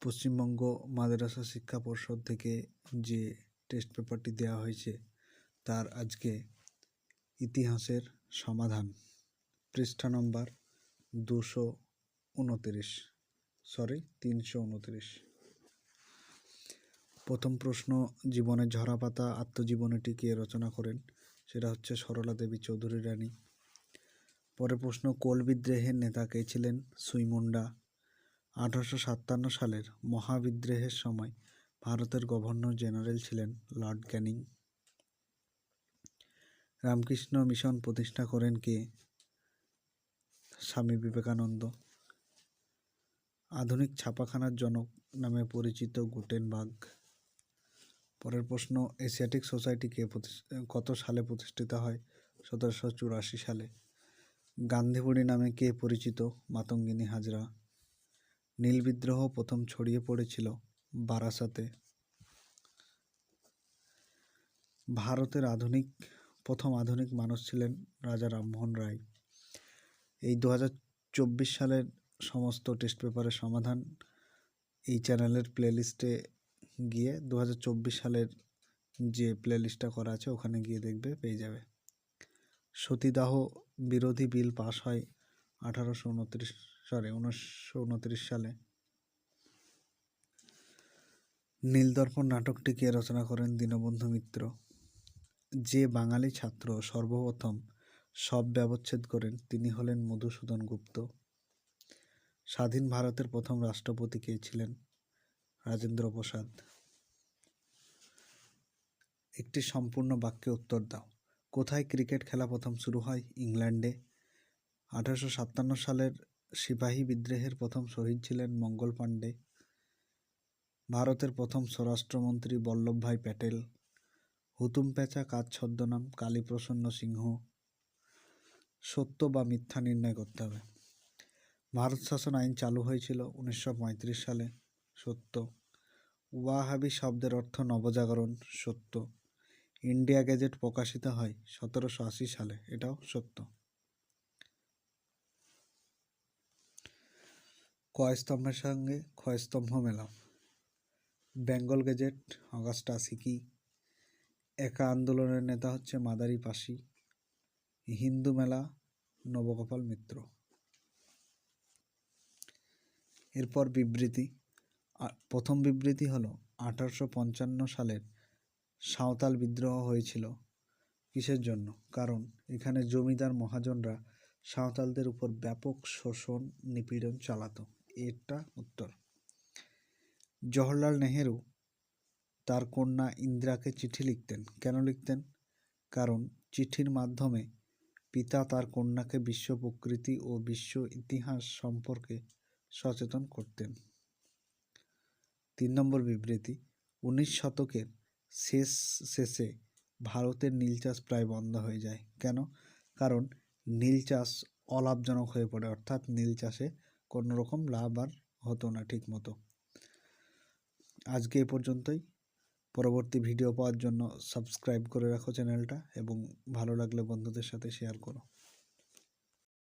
পশ্চিমবঙ্গ মাদ্রাসা শিক্ষা পর্ষদ থেকে যে টেস্ট পেপারটি দেওয়া হয়েছে তার আজকে ইতিহাসের সমাধান, পৃষ্ঠা নম্বর 329। প্রথম প্রশ্ন, জীবনের ঝরাপাতা আত্মজীবনীটি কে রচনা করেন? সেটা হচ্ছে সরলা দেবী চৌধুরী রানী। পরের প্রশ্ন, কোল বিদ্রোহের নেতা কে ছিলেন? সুই মুন্ডা। 1857 সালের মহাবিদ্রোহের সময় ভারতের গভর্নর জেনারেল ছিলেন লর্ড ক্যানিং। রামকৃষ্ণ মিশন প্রতিষ্ঠা করেন কে? স্বামী বিবেকানন্দ। আধুনিক ছাপাখানার জনক নামে পরিচিত গুটেনবার্গ। পরের প্রশ্ন, এশিয়াটিক সোসাইটি কত সালে প্রতিষ্ঠিত হয়? 1784 সালে। গান্ধী বুড়ি নামে কে পরিচিত? মাতঙ্গিনী হাজরা। নীল বিদ্রোহ প্রথম ছড়িয়ে পড়েছিল বারাসাতে। ভারতের প্রথম আধুনিক মানুষ ছিলেন রাজা রামমোহন রায়। এই 2024 সালের সমস্ত টেস্ট পেপারের সমাধান এই চ্যানেলের প্লেলিস্টে গিয়ে 2024 সালের যে প্লেলিস্টটা করা আছে ওখানে গিয়ে দেখবে, পেয়ে যাবে। সতীদাহ বিরোধী বিল পাস হয় 1929 সালে। নীলদর্পণ নাটকটি কে রচনা করেন? দীনবন্ধু মিত্র। যে বাঙালি ছাত্র সর্বপ্রথম শব ব্যবচ্ছেদ করেন তিনি হলেন মধুসূদন গুপ্ত। স্বাধীন ভারতের প্রথম রাষ্ট্রপতি কে ছিলেন? রাজেন্দ্র প্রসাদ। একটি সম্পূর্ণ বাক্যে উত্তর দাও। কোথায় ক্রিকেট খেলা প্রথম শুরু হয়? ইংল্যান্ডে। 1857 সালের সিপাহী বিদ্রোহের প্রথম শহীদ ছিলেন মঙ্গল পাণ্ডে। ভারতের প্রথম স্বরাষ্ট্রমন্ত্রী বল্লভভাই প্যাটেল। হুতুম প্যাঁচা কার ছদ্মনাম? কালীপ্রসন্ন সিংহ। সত্য বা মিথ্যা নির্ণয় করতে হবে। ভারত শাসন আইন চালু হয়েছিল 1935 সালে। সত্য। ওয়াহাবি শব্দের অর্থ নবজাগরণ। সত্য। ইন্ডিয়া গেজেট প্রকাশিত হয় 1780 সালে। এটাও সত্য। কয় স্তম্ভের সঙ্গে ক্ষয় স্তম্ভ মেলাও? বেঙ্গল গেজেট। অগাস্টা সিকি। একা আন্দোলনের নেতা হচ্ছে মাদারি পাশি। হিন্দু মেলা নবগোপাল মিত্র। এরপর বিবৃতি। প্রথম বিবৃতি হলো 1855 সালের সাঁওতাল বিদ্রোহ হয়েছিল কিসের জন্য? কারণ এখানে জমিদার মহাজনরা সাঁওতালদের উপর ব্যাপক শোষণ নিপীড়ন চালাতো। এটা উত্তর। জওহরলাল নেহেরু তার কন্যা ইন্দিরাকে চিঠি লিখতেন। কেন লিখতেন? কারণ চিঠির মাধ্যমে পিতা তার কন্যাকে বিশ্ব প্রকৃতি ও বিশ্ব ইতিহাস সম্পর্কে সচেতন করতেন। 3 নম্বর বিবৃতি। 19 শতকের শেষে ভারতের নীল চাষ প্রায় বন্ধ হয়ে যায়। কেন? কারণ নীল চাষ অলাভজনক হয়ে পড়ে, অর্থাৎ নীল চাষে কোনো রকম লাভ আর হতো না ঠিক মতো। আজকে এ পর্যন্তই। পরবর্তী ভিডিও পাওয়ার জন্য সাবস্ক্রাইব করে রাখো চ্যানেলটা এবং ভালো লাগলে বন্ধুদের সাথে শেয়ার করো।